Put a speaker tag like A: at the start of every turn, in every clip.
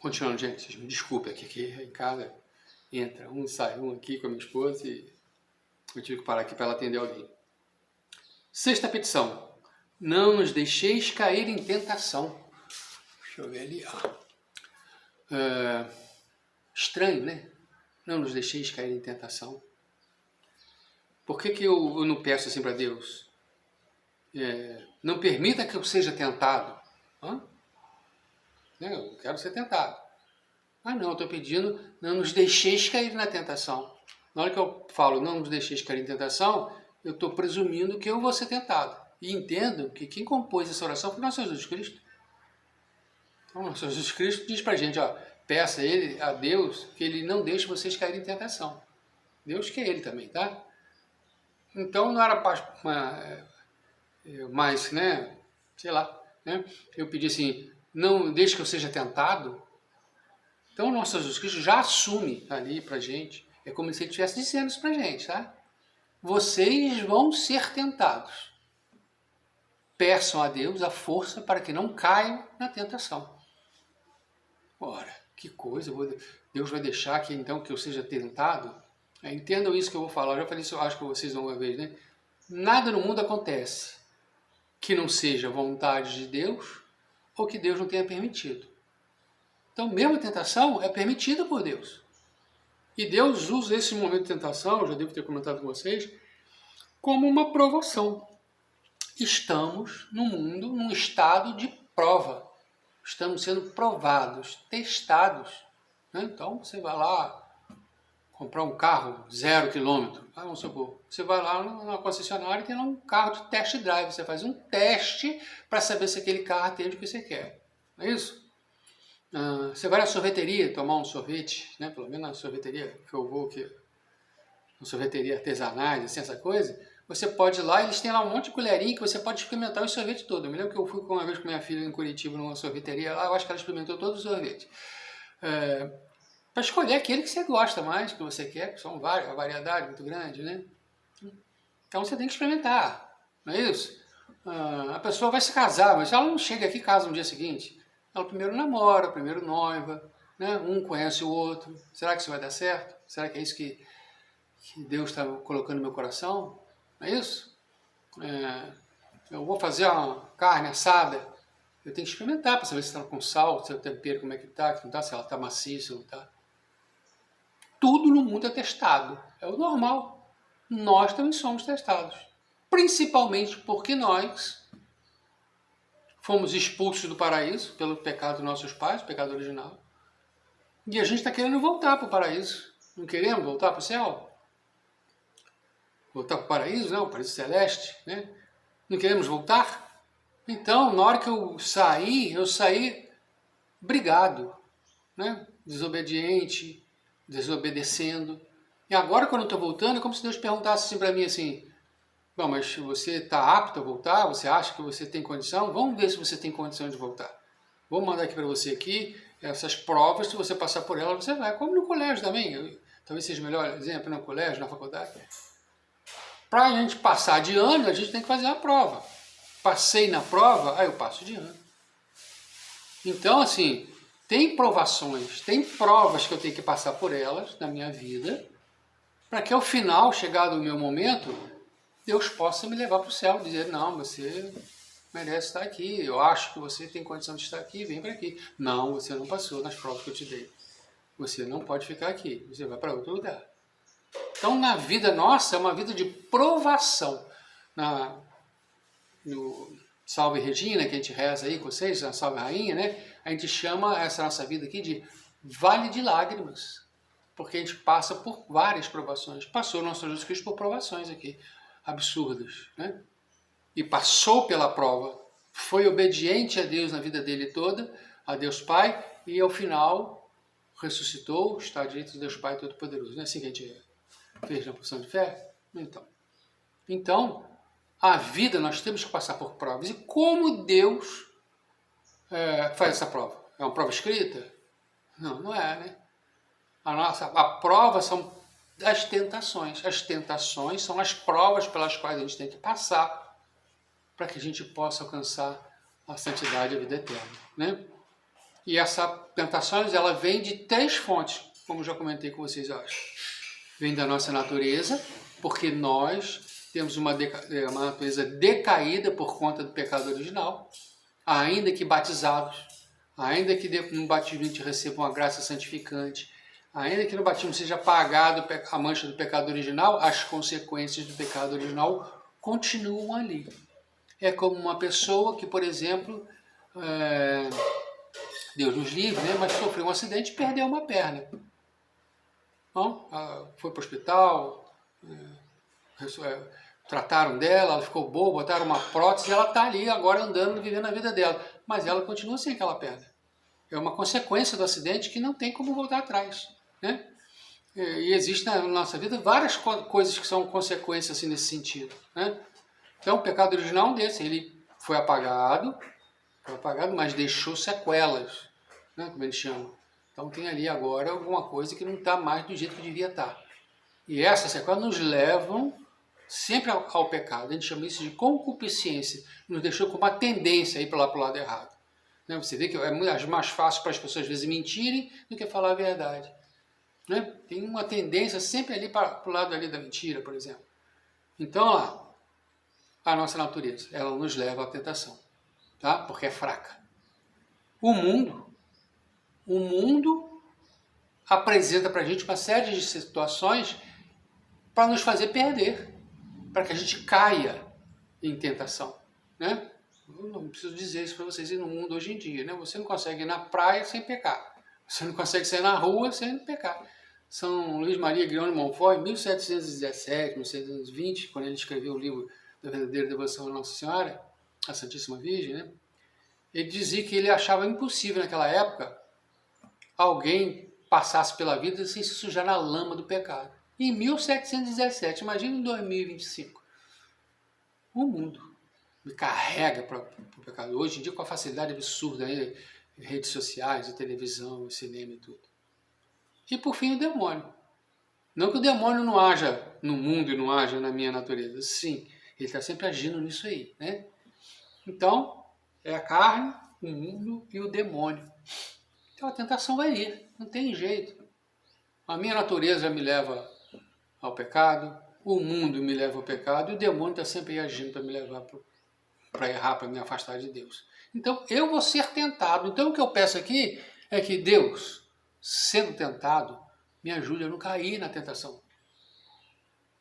A: Continuando, gente, vocês me desculpem aqui em casa entra um, sai um aqui com a minha esposa e eu tive que parar aqui para ela atender alguém. Sexta petição. Não nos deixeis cair em tentação. Deixa eu ver ali, ó. Estranho, né? Não nos deixeis cair em tentação. Por que eu não peço assim para Deus? Não permita que eu seja tentado. Eu quero ser tentado. Não, eu estou pedindo, não nos deixeis cair na tentação. Na hora que eu falo, não nos deixeis cair em tentação, eu estou presumindo que eu vou ser tentado. E entendo que quem compôs essa oração foi nosso Jesus Cristo. Então, nosso Jesus Cristo diz para a gente, peça a Deus que Ele não deixe vocês caírem em tentação. Deus quer Ele também, tá? Então, não era mais, né, sei lá, né? Eu pedi assim, não deixe que eu seja tentado. Então, o nosso Jesus Cristo já assume ali pra gente, é como se ele estivesse dizendo isso pra gente, tá? Vocês vão ser tentados. Peçam a Deus a força para que não caiam na tentação. Ora, que coisa, Deus vai deixar que então que eu seja tentado? Entendam isso que eu vou falar, eu já falei isso, acho que vocês uma vez, né? Nada no mundo acontece que não seja vontade de Deus ou que Deus não tenha permitido. Então, mesmo a tentação é permitida por Deus. E Deus usa esse momento de tentação, eu já devo ter comentado com vocês, como uma provação. Estamos no mundo num estado de prova. Estamos sendo provados, testados. Então, você vai lá comprar um carro 0 km. Vamos supor, você vai lá na concessionária e tem lá um carro de test drive. Você faz um teste para saber se aquele carro atende o que você quer. Não é isso? Você vai na sorveteria tomar um sorvete, né? Pelo menos na sorveteria que eu vou, uma sorveteria artesanais, assim, essa coisa, você pode ir lá, eles têm lá um monte de colherinha que você pode experimentar o sorvete todo. Eu me lembro que eu fui uma vez com minha filha em Curitiba numa sorveteria lá, eu acho que ela experimentou todo o sorvete. Para escolher aquele que você gosta mais, que você quer, que são vários, a variedade muito grande, né? Então você tem que experimentar, não é isso? A pessoa vai se casar, mas ela não chega aqui e casa no dia seguinte. Ela primeiro namora, primeiro noiva, né? Um conhece o outro. Será que isso vai dar certo? Será que é isso que Deus está colocando no meu coração? É isso? Eu vou fazer uma carne assada, eu tenho que experimentar para saber se está com sal, se o tempero, como é que está, se ela está macia, se não está. Tudo no mundo é testado, é o normal. Nós também somos testados, principalmente porque nós fomos expulsos do paraíso pelo pecado dos nossos pais, o pecado original. E a gente está querendo voltar para o paraíso. Não queremos voltar para o céu? Voltar para o paraíso, não, o paraíso celeste, né? Não queremos voltar? Então, na hora que eu saí brigado, né? Desobediente, desobedecendo. E agora, quando eu estou voltando, é como se Deus perguntasse assim para mim assim, bom, mas você está apto a voltar? Você acha que você tem condição? Vamos ver se você tem condição de voltar. Vou mandar aqui para você aqui essas provas, se você passar por elas, você vai. Como no colégio também. Talvez seja o melhor exemplo no colégio, na faculdade. Para a gente passar de ano, a gente tem que fazer a prova. Passei na prova, aí eu passo de ano. Então, assim, tem provações, tem provas que eu tenho que passar por elas na minha vida, para que ao final, chegado o meu momento, Deus possa me levar para o céu, dizer, não, você merece estar aqui, eu acho que você tem condição de estar aqui, vem para aqui. Não, você não passou nas provas que eu te dei. Você não pode ficar aqui, você vai para outro lugar. Então, na vida nossa, é uma vida de provação. No Salve Regina, que a gente reza aí com vocês, na Salve Rainha, né? A gente chama essa nossa vida aqui de Vale de Lágrimas, porque a gente passa por várias provações. Passou o nosso Jesus Cristo por provações aqui, absurdas, né? E passou pela prova, foi obediente a Deus na vida dele toda, a Deus Pai, e ao final ressuscitou, está à direita de Deus Pai Todo-Poderoso. Não é assim que a gente fez na profissão de fé? Então, a vida nós temos que passar por provas. E como Deus faz essa prova? É uma prova escrita? Não, não é, né? A prova são as tentações. As tentações são as provas pelas quais a gente tem que passar para que a gente possa alcançar a santidade e a vida eterna, né? E essa tentação, ela vem de 3 fontes, como já comentei com vocês hoje. Vem da nossa natureza, porque nós temos uma natureza decaída por conta do pecado original, ainda que batizados, ainda que no batismo a gente receba uma graça santificante, ainda que no batismo seja apagado a mancha do pecado original, as consequências do pecado original continuam ali. É como uma pessoa que, por exemplo, Deus nos livre, né, mas sofreu um acidente e perdeu uma perna. Então, foi para o hospital, trataram dela, ela ficou boa, botaram uma prótese e ela está ali agora andando, vivendo a vida dela. Mas ela continua sem aquela perna. É uma consequência do acidente que não tem como voltar atrás, né? E existe na nossa vida várias coisas que são consequências assim, nesse sentido, né? Então, o pecado original é um desses. Ele foi apagado, mas deixou sequelas, né? Como eles chamam. Então, tem ali agora alguma coisa que não está mais do jeito que devia estar. E essas sequelas nos levam sempre ao pecado. A gente chama isso de concupiscência. Nos deixou com uma tendência a ir para o lado errado. Você vê que é mais fácil para as pessoas às vezes mentirem do que falar a verdade. Né? Tem uma tendência sempre ali para o lado ali da mentira, por exemplo. Então, a nossa natureza, ela nos leva à tentação, tá? Porque é fraca. O mundo apresenta para a gente uma série de situações para nos fazer perder, para que a gente caia em tentação, né? Eu não preciso dizer isso para vocês ir no mundo hoje em dia, né? Você não consegue ir na praia sem pecar. Você não consegue sair na rua sem pecar. São Luís Maria Grião de Montfort, em 1717, 1720, quando ele escreveu o livro da verdadeira devoção a Nossa Senhora, a Santíssima Virgem, né? Ele dizia que ele achava impossível naquela época alguém passasse pela vida sem se sujar na lama do pecado. Em 1717, imagina em 2025. O mundo me carrega para o pecado. Hoje em dia, com a facilidade absurda aí, redes sociais, televisão, cinema e tudo. E por fim, o demônio. Não que o demônio não haja no mundo e não haja na minha natureza. Sim, ele está sempre agindo nisso aí, né? Então, é a carne, o mundo e o demônio. Então a tentação vai ir, não tem jeito. A minha natureza me leva ao pecado, o mundo me leva ao pecado e o demônio está sempre agindo para me levar para errar, para me afastar de Deus. Então eu vou ser tentado. Então o que eu peço aqui é que Deus, sendo tentado, me ajude a não cair na tentação.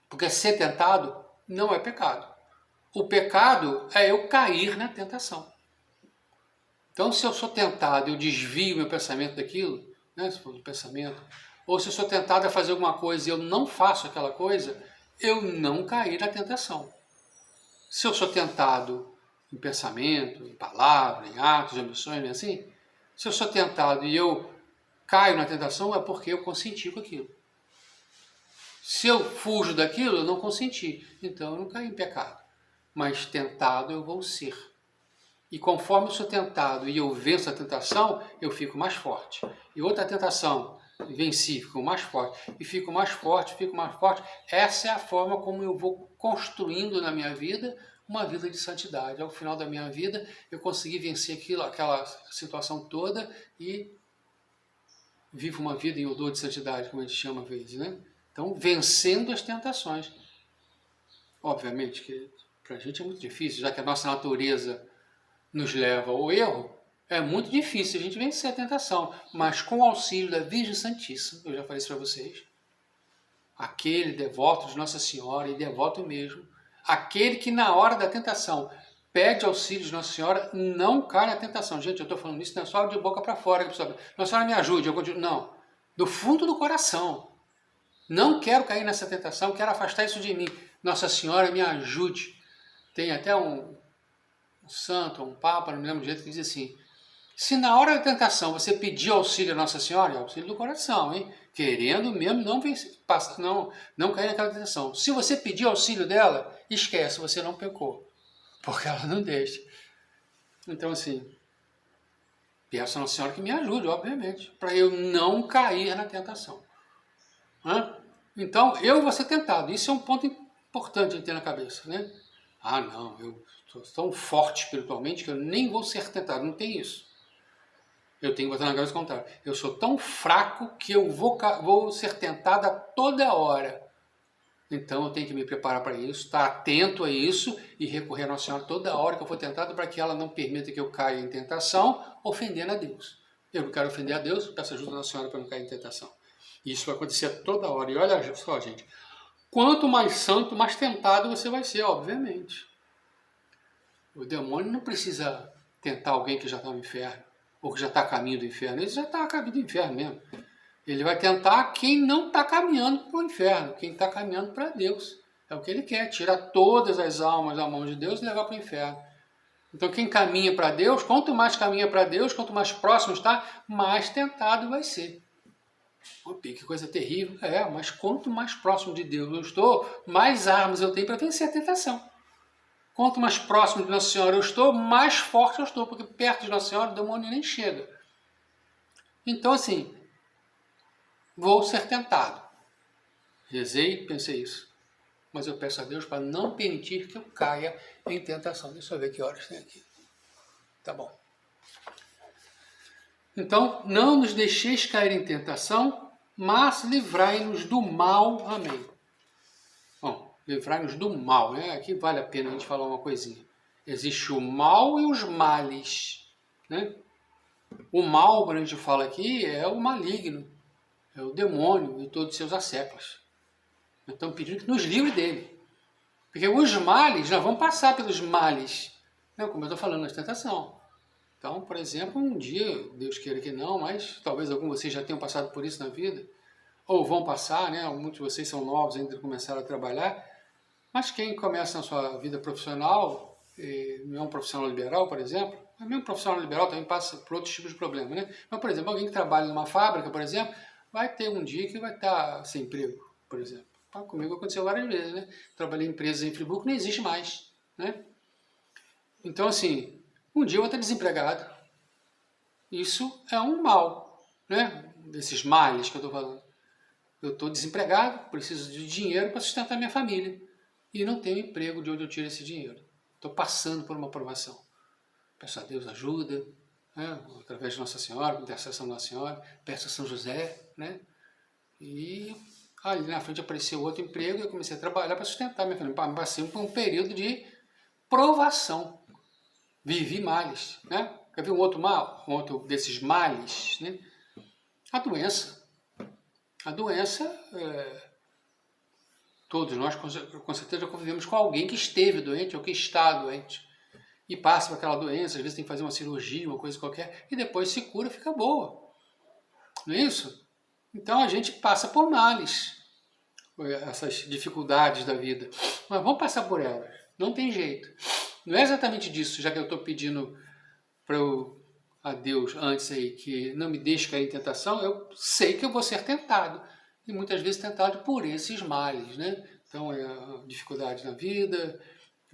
A: Porque ser tentado não é pecado. O pecado é eu cair na tentação. Então, se eu sou tentado, eu desvio meu pensamento daquilo, né, se for do pensamento, ou se eu sou tentado a fazer alguma coisa e eu não faço aquela coisa, eu não caí na tentação. Se eu sou tentado em pensamento, em palavra, em atos, em ambições, não é assim? Se eu sou tentado e eu caio na tentação, é porque eu consenti com aquilo. Se eu fujo daquilo, eu não consenti. Então, eu não caí em pecado. Mas tentado eu vou ser. E conforme eu sou tentado e eu venço a tentação, eu fico mais forte. E outra tentação, venci, fico mais forte. E fico mais forte, fico mais forte. Essa é a forma como eu vou construindo na minha vida uma vida de santidade. Ao final da minha vida, eu consegui vencer aquela situação toda e vivo uma vida em odor de santidade, como a gente chama às vezes, né? Então, vencendo as tentações. Obviamente que para a gente é muito difícil, já que a nossa natureza nos leva ao erro, é muito difícil a gente vencer a tentação, mas com o auxílio da Virgem Santíssima, eu já falei isso para vocês, aquele devoto de Nossa Senhora, e devoto mesmo, aquele que na hora da tentação pede auxílio de Nossa Senhora, não cai na tentação. Gente, eu estou falando isso não é só de boca para fora, Nossa Senhora me ajude, eu continuo. Não, do fundo do coração. Não quero cair nessa tentação, quero afastar isso de mim. Nossa Senhora me ajude. Tem até um santo, um papa, não me lembro do jeito, que diz assim: se na hora da tentação você pedir auxílio a Nossa Senhora, é auxílio do coração, hein? Querendo mesmo não cair naquela tentação. Se você pedir auxílio dela, esquece, você não pecou, porque ela não deixa. Então assim, peço a Nossa Senhora que me ajude, obviamente, para eu não cair na tentação. Então eu vou ser tentado. Isso é um ponto importante de ter na cabeça, né? Ah, não, eu sou tão forte espiritualmente que eu nem vou ser tentado. Não tem isso. Eu tenho que botar na cabeça o contrário. Eu sou tão fraco que eu vou ser tentado a toda hora. Então eu tenho que me preparar para isso, estar atento a isso e recorrer à Nossa Senhora toda hora que eu for tentado para que ela não permita que eu caia em tentação, ofendendo a Deus. Eu não quero ofender a Deus, peço ajuda da Nossa Senhora para não cair em tentação. Isso vai acontecer toda hora. E olha só, gente, quanto mais santo, mais tentado você vai ser, obviamente. O demônio não precisa tentar alguém que já está no inferno, ou que já está a caminho do inferno. Ele já está a caminho do inferno mesmo. Ele vai tentar quem não está caminhando para o inferno, quem está caminhando para Deus. É o que ele quer, tirar todas as almas da mão de Deus e levar para o inferno. Então quem caminha para Deus, quanto mais caminha para Deus, quanto mais próximo está, mais tentado vai ser. Opa, que coisa terrível. Mas quanto mais próximo de Deus eu estou, mais armas eu tenho para vencer a tentação. Quanto mais próximo de Nossa Senhora eu estou, mais forte eu estou, porque perto de Nossa Senhora o demônio nem chega. Então assim, vou ser tentado. Rezei, pensei isso. Mas eu peço a Deus para não permitir que eu caia em tentação. Deixa eu ver que horas tem aqui. Tá bom. Então, não nos deixeis cair em tentação, mas livrai-nos do mal. Amém. Bom, livrai-nos do mal, né? Aqui vale a pena a gente falar uma coisinha. Existe o mal e os males, né? O mal, quando a gente fala aqui, é o maligno, é o demônio e todos os seus asseclas. Estamos pedindo que nos livre dele. Porque os males, nós vamos passar pelos males, né? Como eu estou falando, na tentação. Então, por exemplo, um dia, Deus queira que não, mas talvez alguns de vocês já tenham passado por isso na vida, ou vão passar, né? Muitos de vocês são novos, ainda começaram a trabalhar, mas quem começa na sua vida profissional, não é um profissional liberal, por exemplo, mas mesmo um profissional liberal também passa por outros tipos de problemas, né? Mas, por exemplo, alguém que trabalha numa fábrica, por exemplo, vai ter um dia que vai estar sem emprego, por exemplo. Comigo aconteceu várias vezes, né? Trabalhei em empresas em Friburgo que não existe mais, né? Então, assim, um dia eu vou estar desempregado. Isso é um mal, né? Desses males que eu estou falando. Eu estou desempregado, preciso de dinheiro para sustentar minha família. E não tenho emprego de onde eu tiro esse dinheiro. Estou passando por uma provação. Peço a Deus ajuda, né? Através de Nossa Senhora, com intercessão da Nossa Senhora, peço a São José, né? E ali na frente apareceu outro emprego e eu comecei a trabalhar para sustentar minha família. Passei por um período de provação. Vivi males, né? Quer ver um outro mal? Um outro desses males, né? A doença. A doença, todos nós com certeza convivemos com alguém que esteve doente ou que está doente. E passa por aquela doença, às vezes tem que fazer uma cirurgia, uma coisa qualquer, e depois se cura, fica boa. Não é isso? Então a gente passa por males, essas dificuldades da vida. Mas vamos passar por elas, não tem jeito. Não é exatamente disso, já que eu estou pedindo a Deus antes aí que não me deixe cair em tentação, eu sei que eu vou ser tentado. E muitas vezes tentado por esses males, né? Então é a dificuldade na vida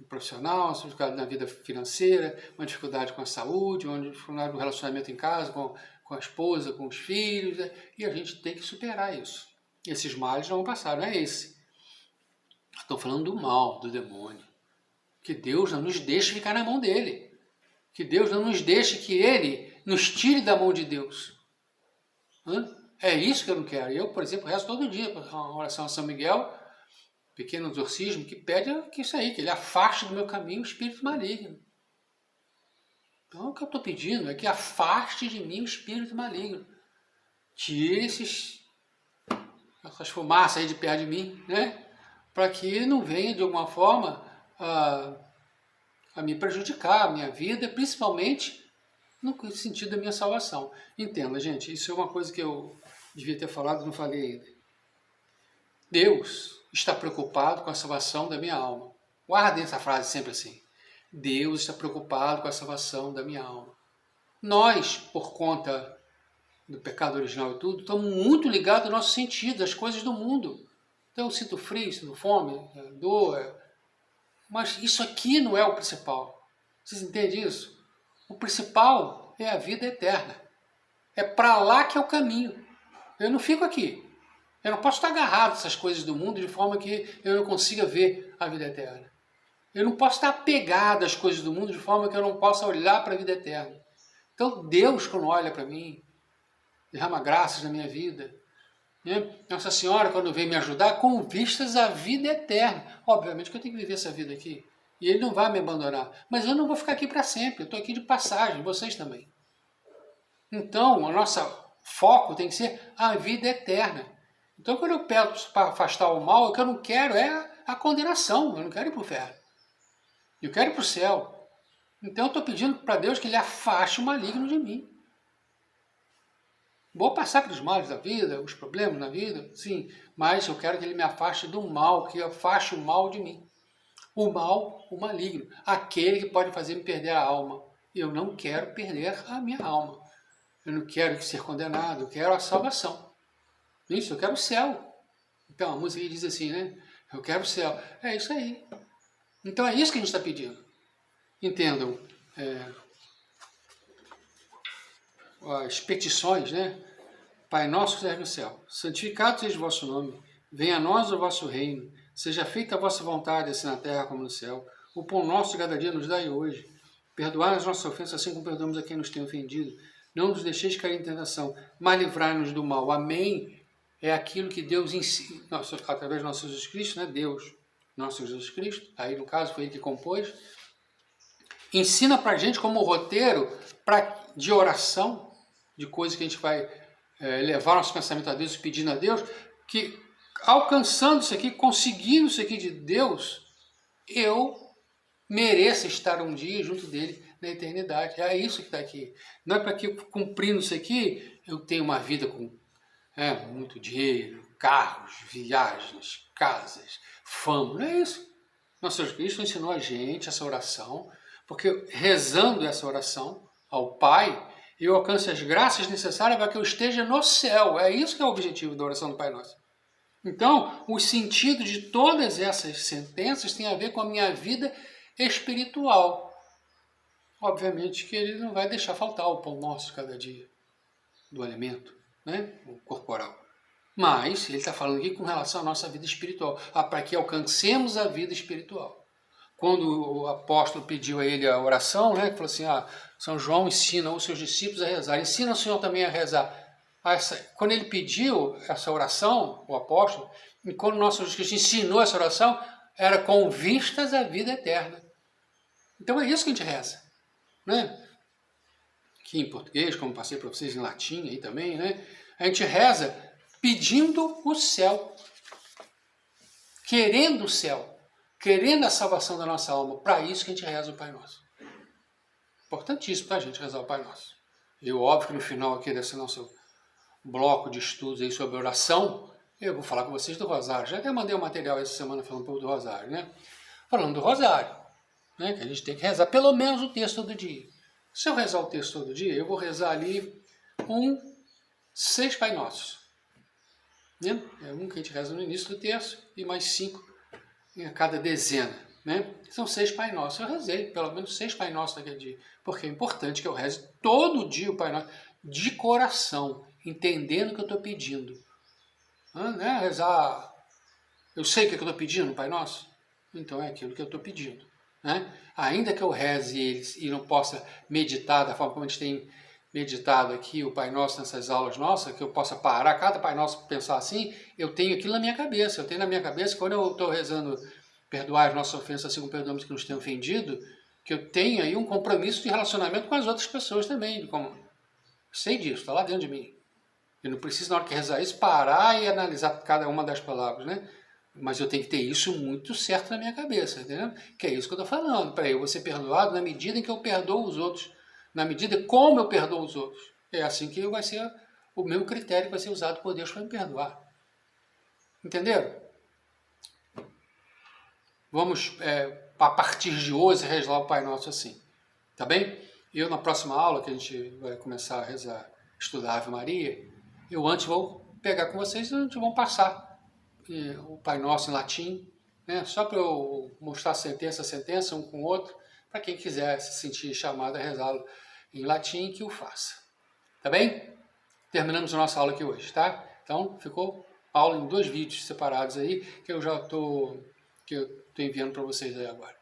A: profissional, uma dificuldade na vida financeira, uma dificuldade com a saúde, uma dificuldade no relacionamento em casa, com a esposa, com os filhos, né? E a gente tem que superar isso. Esses males não vão passar, não é esse. Estou falando do mal, do demônio. Que Deus não nos deixe ficar na mão dele. Que Deus não nos deixe que ele nos tire da mão de Deus. É isso que eu não quero. Eu, por exemplo, rezo todo dia uma oração a São Miguel, pequeno exorcismo, que pede que isso aí, que ele afaste do meu caminho o espírito maligno. Então o que eu estou pedindo é que afaste de mim o espírito maligno. Tire essas fumaças aí de perto de mim, né? Para que não venha de alguma forma a me prejudicar, a minha vida, principalmente no sentido da minha salvação. Entenda, gente, isso é uma coisa que eu devia ter falado e não falei ainda. Deus está preocupado com a salvação da minha alma. Guardem essa frase sempre assim. Deus está preocupado com a salvação da minha alma. Nós, por conta do pecado original e tudo, estamos muito ligados ao nosso sentido, às coisas do mundo. Então eu sinto frio, sinto fome, dor, mas isso aqui não é o principal. Vocês entendem isso? O principal é a vida eterna. É para lá que é o caminho. Eu não fico aqui. Eu não posso estar agarrado a essas coisas do mundo de forma que eu não consiga ver a vida eterna. Eu não posso estar apegado às coisas do mundo de forma que eu não possa olhar para a vida eterna. Então Deus, quando olha para mim, derrama graças na minha vida, né? Nossa Senhora, quando vem me ajudar, com vistas à vida eterna. Obviamente que eu tenho que viver essa vida aqui. E Ele não vai me abandonar. Mas eu não vou ficar aqui para sempre. Eu estou aqui de passagem, vocês também. Então, o nosso foco tem que ser a vida eterna. Então, quando eu peço para afastar o mal, o que eu não quero é a condenação. Eu não quero ir para o inferno. Eu quero ir para o céu. Então, eu estou pedindo para Deus que Ele afaste o maligno de mim. Vou passar pelos males da vida, os problemas na vida, sim, mas eu quero que Ele me afaste do mal, que afaste o mal de mim. O mal, o maligno, aquele que pode fazer me perder a alma. Eu não quero perder a minha alma. Eu não quero ser condenado, eu quero a salvação. Isso, eu quero o céu. Então a música diz assim, né? Eu quero o céu. É isso aí. Então é isso que a gente está pedindo. Entendam, as petições, né? Pai nosso que estás no céu, santificado seja o vosso nome, venha a nós o vosso reino, seja feita a vossa vontade, assim na terra como no céu. O pão nosso de cada dia nos dai hoje. Perdoai as nossas ofensas, assim como perdoamos a quem nos tem ofendido. Não nos deixeis cair em tentação, mas livrai-nos do mal. Amém. É aquilo que Deus ensina, através de nosso Jesus Cristo, né? Deus, nosso Jesus Cristo, aí no caso foi Ele que compôs, ensina pra gente como roteiro de oração, de coisas que a gente vai levar nosso pensamento a Deus, pedindo a Deus, que alcançando isso aqui, conseguindo isso aqui de Deus, eu mereça estar um dia junto dele na eternidade. É isso que está aqui. Não é para que cumprindo isso aqui, eu tenha uma vida com muito dinheiro, carros, viagens, casas, fama. Não é isso. Nosso Jesus Cristo ensinou a gente essa oração, porque rezando essa oração ao Pai, eu alcance as graças necessárias para que eu esteja no céu. É isso que é o objetivo da oração do Pai Nosso. Então, o sentido de todas essas sentenças tem a ver com a minha vida espiritual. Obviamente que Ele não vai deixar faltar o pão nosso cada dia, do alimento, né? O corporal. Mas Ele está falando aqui com relação à nossa vida espiritual, para que alcancemos a vida espiritual. Quando o apóstolo pediu a ele a oração, né, falou assim, São João ensina os seus discípulos a rezar, ensina o Senhor também a rezar. Quando ele pediu essa oração, o apóstolo, e quando o nosso Jesus Cristo ensinou essa oração, era com vistas à vida eterna. Então é isso que a gente reza. Né? Aqui em português, como passei para vocês em latim aí também, né? A gente reza pedindo o céu, querendo o céu, querendo a salvação da nossa alma. Para isso que a gente reza o Pai Nosso. Importantíssimo para a gente rezar o Pai Nosso. E óbvio que no final aqui desse nosso bloco de estudos aí sobre oração, eu vou falar com vocês do Rosário. Já até mandei um material essa semana falando um pouco do Rosário, né? Falando do Rosário, né? Que a gente tem que rezar pelo menos o texto todo dia. Se eu rezar o texto todo dia, eu vou rezar ali 6 Pai Nossos. Né? É um que a gente reza no início do texto e mais 5 a cada dezena, né? São 6 Pai Nossos. Eu rezei pelo menos 6 Pai Nossos naquele dia, porque é importante que eu reze todo dia o Pai Nosso, de coração, entendendo o que eu estou pedindo. Né? Rezar, eu sei o que eu estou pedindo, Pai Nosso? Então é aquilo que eu estou pedindo. Né? Ainda que eu reze eles e não possa meditar da forma como a gente tem meditado aqui o Pai Nosso nessas aulas nossas, que eu possa parar cada Pai Nosso pensar assim, eu tenho aquilo na minha cabeça. Eu tenho na minha cabeça, quando eu estou rezando perdoar as nossas ofensas assim como perdoamos que nos tenham ofendido, que eu tenho aí um compromisso de relacionamento com as outras pessoas também. Como, sei disso, está lá dentro de mim. Eu não preciso, na hora que rezar isso, parar e analisar cada uma das palavras, né? Mas eu tenho que ter isso muito certo na minha cabeça, entendeu? Que é isso que eu estou falando. Para eu vou ser perdoado na medida em que eu perdoo os outros. Na medida como eu perdoo os outros. É assim que vai ser o meu critério que vai ser usado por Deus para me perdoar. Entenderam? Vamos, a partir de hoje, rezar o Pai Nosso assim. Tá bem? Eu, na próxima aula, que a gente vai começar a rezar, estudar a Ave Maria, eu antes vou pegar com vocês e a gente vai passar o Pai Nosso em latim, né? Só para eu mostrar sentença, um com o outro, para quem quiser se sentir chamado a rezá-lo em latim, que o faça. Tá bem? Terminamos a nossa aula aqui hoje, tá? Então, ficou aula em 2 vídeos separados aí, que eu estou enviando para vocês aí agora.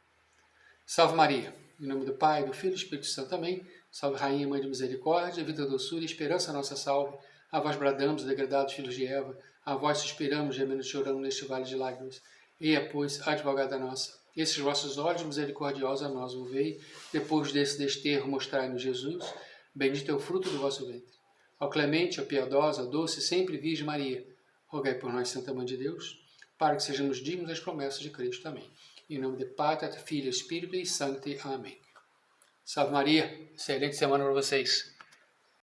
A: Salve Maria! Em nome do Pai, do Filho e do Espírito Santo também. Salve Rainha, Mãe de Misericórdia, vida, doçura e esperança nossa salve. A vós bradamos, degradados filhos de Eva, a vós suspiramos, gemendo e chorando neste vale de lágrimas. Eia, pois, advogada nossa, esses vossos olhos misericordiosos a nós volvei, depois desse desterro mostrai-nos Jesus, bendito é o fruto do vosso ventre. Ó clemente, ó piedosa, ó doce, sempre Virgem Maria, rogai por nós, Santa Mãe de Deus, para que sejamos dignos das promessas de Cristo. Amém. Em nome de Pátria, Filho, Espírito e Santo. Amém. Salve Maria, excelente semana para vocês.